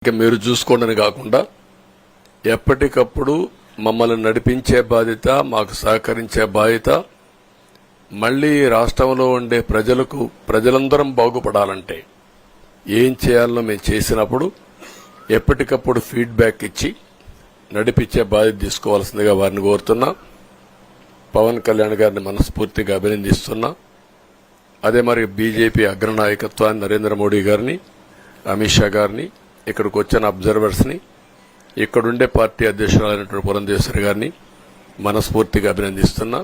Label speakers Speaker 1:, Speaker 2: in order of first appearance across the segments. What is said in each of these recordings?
Speaker 1: ఇక మీరు చూసుకోండి కాకుండా ఎప్పటికప్పుడు మమ్మల్ని నడిపించే బాధ్యత, మాకు సహకరించే బాధ్యత, మళ్లీ రాష్ట్రంలో ఉండే ప్రజలందరం బాగుపడాలంటే ఏం చేయాలో మేము చేసినప్పుడు ఎప్పటికప్పుడు ఫీడ్బ్యాక్ ఇచ్చి నడిపించే బాధ్యత తీసుకోవాల్సిందిగా వారిని కోరుతున్నా. పవన్ కళ్యాణ్ గారిని మనస్ఫూర్తిగా అభినందిస్తున్నా. అదే మరి బీజేపీ అగ్రనాయకత్వాన్ని నరేంద్ర మోడీ గారిని, అమిత్ షా గారిని, ఇక్కడికి వచ్చిన అబ్జర్వర్స్ ని, ఇక్కడుండే పార్టీ అధ్యక్షురాలైనటువంటి పురంధేశ్వరి గారిని మనస్ఫూర్తిగా అభినందిస్తున్నా.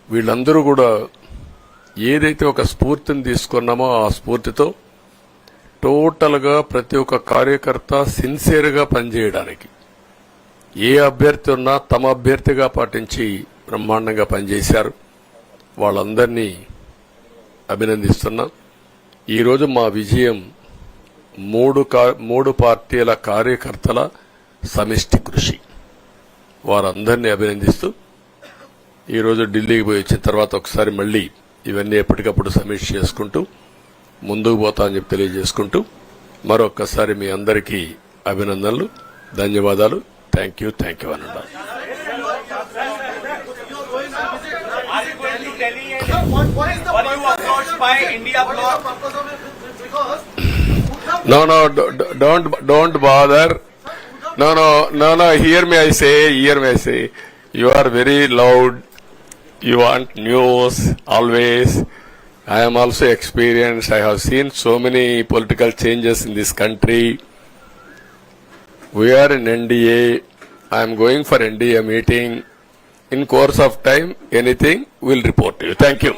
Speaker 1: వీళ్ళందరూ కూడా ఏదైతే ఒక స్ఫూర్తిని తీసుకున్నామో ఆ స్ఫూర్తితో టోటల్ గా ప్రతి ఒక్క కార్యకర్త సిన్సియర్ గా పనిచేయడానికి, ఏ అభ్యర్థి ఉన్నా తమ అభ్యర్థిగా పాటించి బ్రహ్మాండంగా పనిచేశారు. వాళ్ళందరినీ అభినందిస్తున్నా. ఈరోజు మా విజయం మూడు పార్టీల కార్యకర్తల సమిష్టి కృషి. వారందరినీ అభినందిస్తూ ఈరోజు ఢిల్లీకి పోయి వచ్చిన తర్వాత ఒకసారి మళ్లీ ఇవన్నీ ఎప్పటికప్పుడు సమీక్ష చేసుకుంటూ ముందుకు పోతా అని చెప్పి తెలియజేసుకుంటూ మరొక్కసారి మీ అందరికీ అభినందనలు, ధన్యవాదాలు. థ్యాంక్ యూ అనండి. No, don't bother. No, hear me, I say. You are very loud. You want news, always. I am also experienced. I have seen so many political changes in this country. We are in NDA. I am going for NDA meeting. In course of time, anything, we'll report to you. Thank you.